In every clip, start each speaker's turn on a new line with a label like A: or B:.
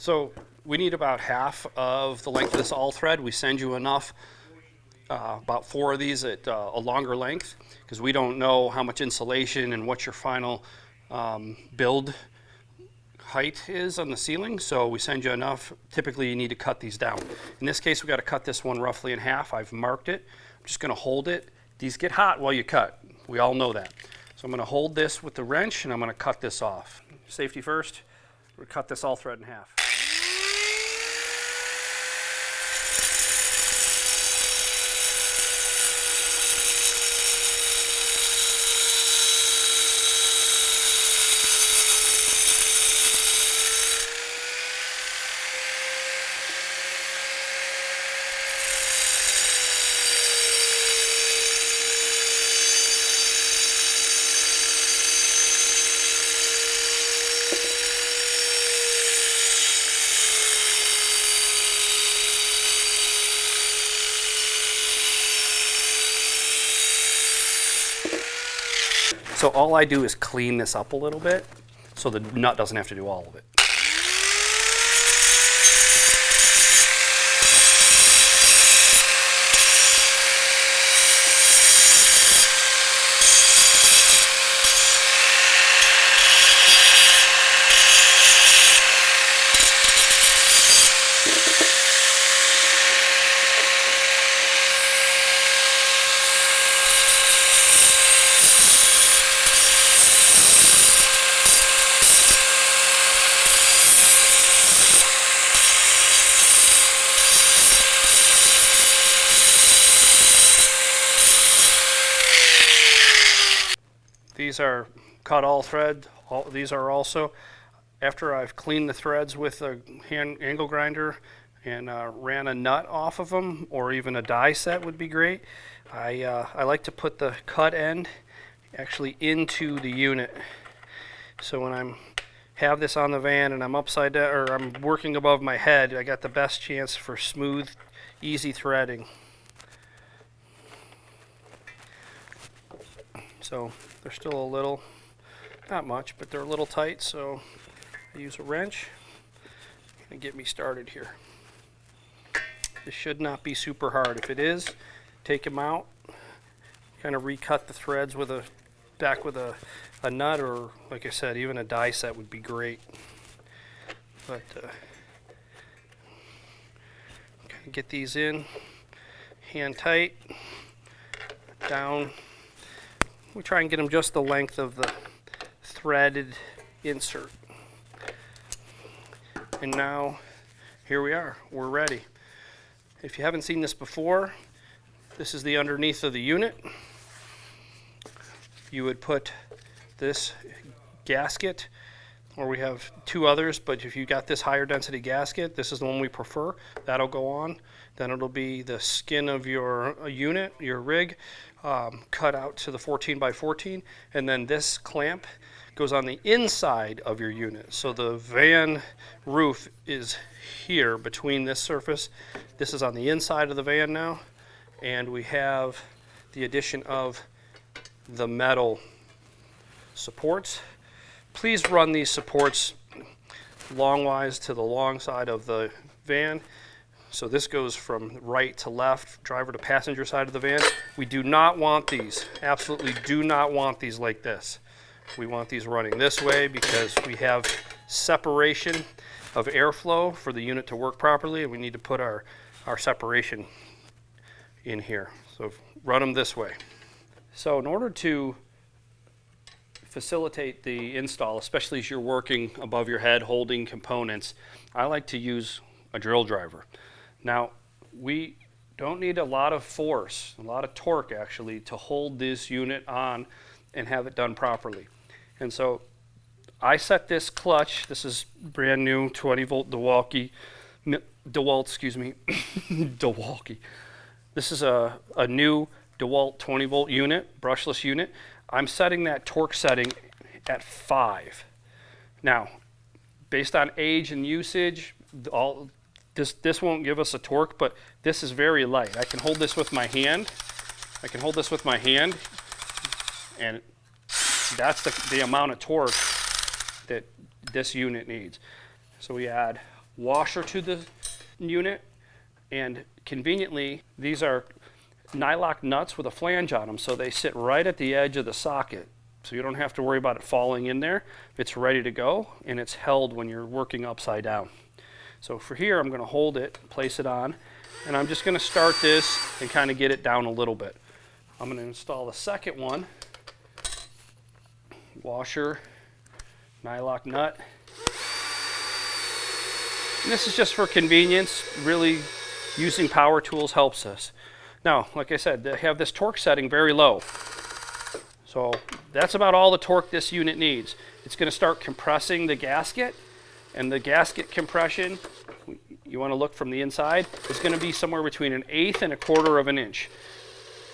A: So we need about half of the length of this all thread. We send you enough, about 4 of these at a longer length, because we don't know how much insulation and what your final build height is on the ceiling, so we send you enough. Typically you need to cut these down. In this case we got to cut this one roughly in half. I've marked it. I'm just going to hold it. These get hot while you cut. We all know that. So I'm going to hold this with the wrench and I'm going to cut this off. Safety first. We'll cut this all thread in half. So all I do is clean this up a little bit so the nut doesn't have to do all of it. These are cut all thread. These are also, after I've cleaned the threads with a hand angle grinder and ran a nut off of them, or even a die set would be great. I like to put the cut end actually into the unit. So when I'm have this on the van and I'm upside down, or I'm working above my head, I got the best chance for smooth, easy threading. So they're still a little, not much, but they're a little tight, so I use a wrench and get me started here. This should not be super hard. If it is, take them out, kind of recut the threads with a nut, or like I said, even a die set would be great. But kind of get these in, hand tight, down. We try and get them just the length of the threaded insert. And now, here we are, we're ready. If you haven't seen this before, this is the underneath of the unit. You would put this gasket, or we have 2 others, but if you got this higher density gasket, this is the one we prefer. That'll go on. Then it'll be the skin of your unit, your rig, cut out to the 14 by 14, and then this clamp goes on the inside of your unit. So the van roof is here between this surface. This is on the inside of the van now, and we have the addition of the metal supports. Please run these supports longwise to the long side of the van. So this goes from right to left, driver to passenger side of the van. We do not want these, absolutely do not want these like this. We want these running this way because we have separation of airflow for the unit to work properly, and we need to put our separation in here. So run them this way. So in order to facilitate the install, especially as you're working above your head holding components, I like to use a drill driver. Now, we don't need a lot of force, a lot of torque actually, to hold this unit on and have it done properly. And so I set this clutch, this is brand new 20 volt DeWalt, DeWalt. This is a new DeWalt 20 volt unit, brushless unit. I'm setting that torque setting at 5. Now, based on age and usage, this won't give us a torque, but this is very light. I can hold this with my hand. And that's the amount of torque that this unit needs. So we add washer to the unit, and conveniently, these are nylock nuts with a flange on them, so they sit right at the edge of the socket. So you don't have to worry about it falling in there. It's ready to go, and it's held when you're working upside down. So for here, I'm going to hold it, place it on, and I'm just going to start this and kind of get it down a little bit. I'm going to install the second one. Washer, nylock nut. And this is just for convenience. Really, using power tools helps us. Now, like I said, they have this torque setting very low. So that's about all the torque this unit needs. It's going to start compressing the gasket, and the gasket compression, you want to look from the inside, is going to be somewhere between 1/8 and 1/4 of an inch.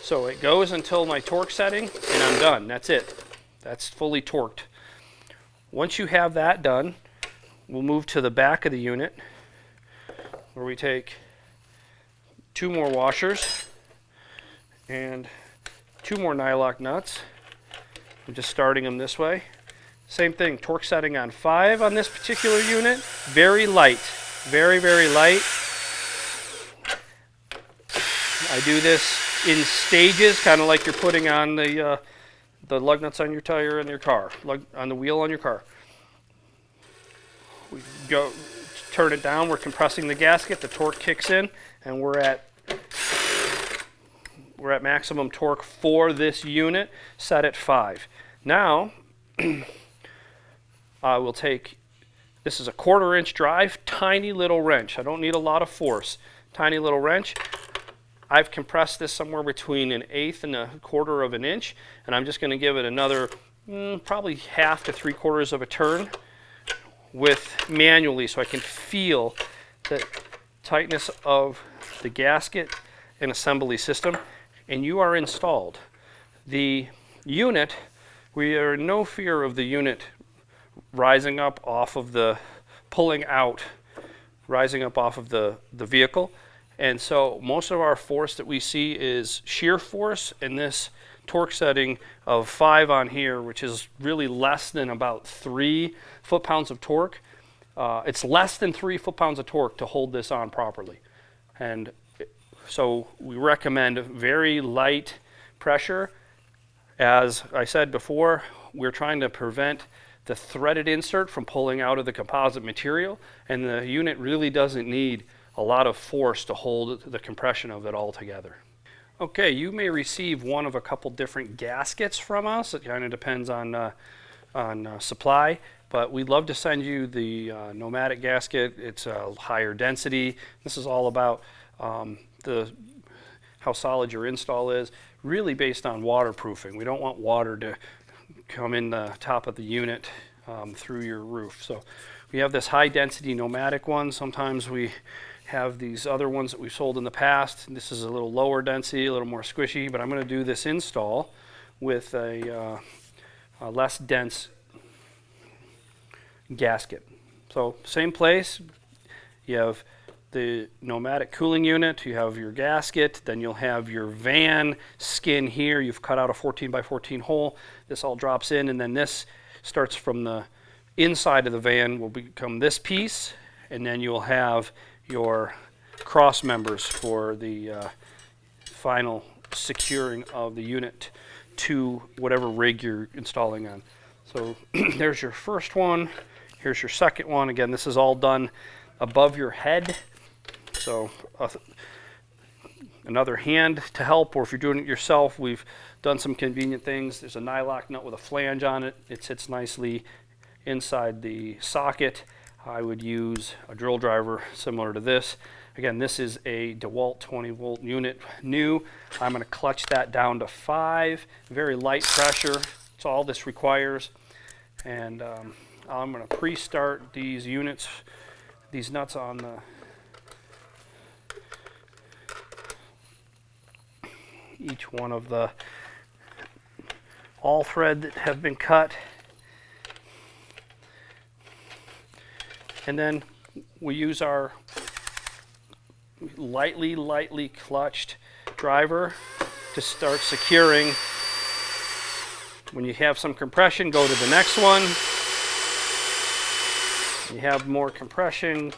A: So it goes until my torque setting, and I'm done. That's it. That's fully torqued. Once you have that done, we'll move to the back of the unit, where we take 2 more washers and 2 more nylock nuts. I'm just starting them this way. Same thing, torque setting on 5 on this particular unit. Very light, very, very light. I do this in stages, kind of like you're putting on the lug nuts on your tire in your car, on the wheel on your car. We go, turn it down, we're compressing the gasket, the torque kicks in, and we're at maximum torque for this unit, set at 5. Now, I will take, this is a 1/4 inch drive, tiny little wrench. I don't need a lot of force. Tiny little wrench. I've compressed this somewhere between 1/8 and 1/4 of an inch, and I'm just going to give it another probably 1/2 to 3/4 of a turn manually, so I can feel the tightness of the gasket and assembly system, and you are installed. The unit, we are in no fear of the unit rising up off of the, rising up off of the vehicle. And so most of our force that we see is shear force, and this torque setting of 5 on here, which is really less than about 3 foot-pounds of torque. It's less than 3 foot-pounds of torque to hold this on properly. And so we recommend very light pressure. As I said before, we're trying to prevent the threaded insert from pulling out of the composite material, and the unit really doesn't need a lot of force to hold the compression of it all together. Okay, you may receive one of a couple different gaskets from us. It kind of depends on supply, but we'd love to send you the Nomadic gasket. It's a higher density. This is all about how solid your install is, really based on waterproofing. We don't want water to come in the top of the unit through your roof. So we have this high density Nomadic one. Sometimes we have these other ones that we've sold in the past. This is a little lower density, a little more squishy, but I'm going to do this install with a less dense gasket. So same place, you have the Nomadic cooling unit, you have your gasket, then you'll have your van skin here. You've cut out a 14 by 14 hole. This all drops in, and then this starts from the inside of the van will become this piece, and then you'll have your cross members for the final securing of the unit to whatever rig you're installing on. So there's your first one. Here's your second one. Again, this is all done above your head. So another hand to help, or if you're doing it yourself, we've done some convenient things. There's a nylock nut with a flange on it. It sits nicely inside the socket. I would use a drill driver similar to this. Again, this is a DeWalt 20 volt unit new. I'm going to clutch that down to 5. Very light pressure. That's all this requires. And I'm going to pre-start these units, these nuts on the each one of the all thread that have been cut. And then we use our lightly clutched driver to start securing. When you have some compression, go to the next one. You have more compression,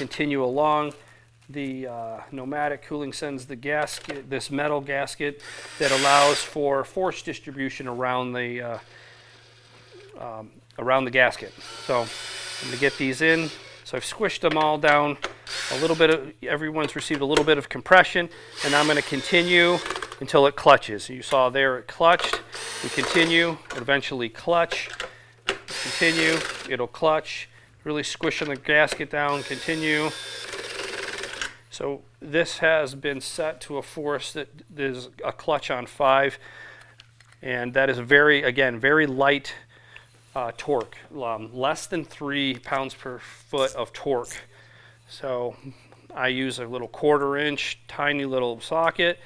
A: continue along. The Nomadic Cooling sends the gasket, this metal gasket that allows for force distribution around the gasket. So I'm going to get these in. So I've squished them all down a little bit. Everyone's received a little bit of compression, and I'm going to continue until it clutches. You saw there it clutched. We continue, eventually clutch, continue, it'll clutch, really squishing the gasket down, continue. So this has been set to a force that is a clutch on 5, and that is very light torque, less than 3 pounds per foot of torque. So I use a little 1/4 inch tiny little socket.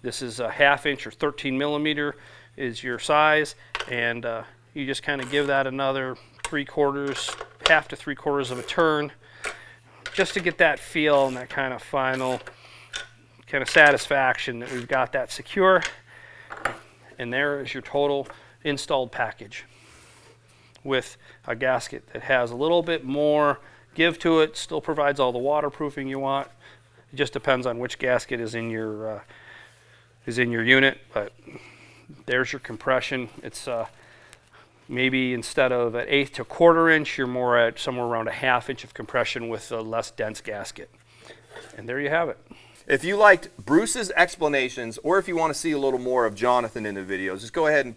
A: This is a 1/2 inch or 13 millimeter is your size, and you just kind of give that another 3/4, 1/2 to 3/4 of a turn, just to get that feel and that kind of final kind of satisfaction that we've got that secure. And there is your total installed package with a gasket that has a little bit more give to it, still provides all the waterproofing you want. It just depends on which gasket is in your unit, but there's your compression. It's maybe instead of an 1/8 to 1/4 inch, you're more at somewhere around a 1/2 inch of compression with a less dense gasket. And there you have it.
B: If you liked Bruce's explanations, or if you want to see a little more of Jonathan in the videos, just go ahead and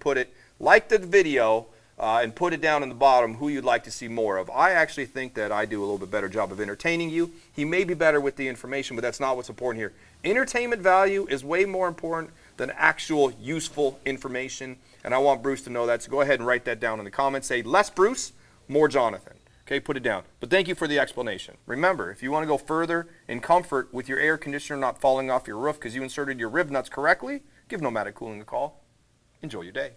B: like the video, and put it down in the bottom who you'd like to see more of. I actually think that I do a little bit better job of entertaining you. He may be better with the information, but that's not what's important here. Entertainment value is way more important than actual useful information, and I want Bruce to know that, so go ahead and write that down in the comments. Say less Bruce, more Jonathan. Okay, put it down. But thank you for the explanation. Remember, if you want to go further in comfort with your air conditioner not falling off your roof because you inserted your rib nuts correctly, give Nomadic Cooling a call. Enjoy your day.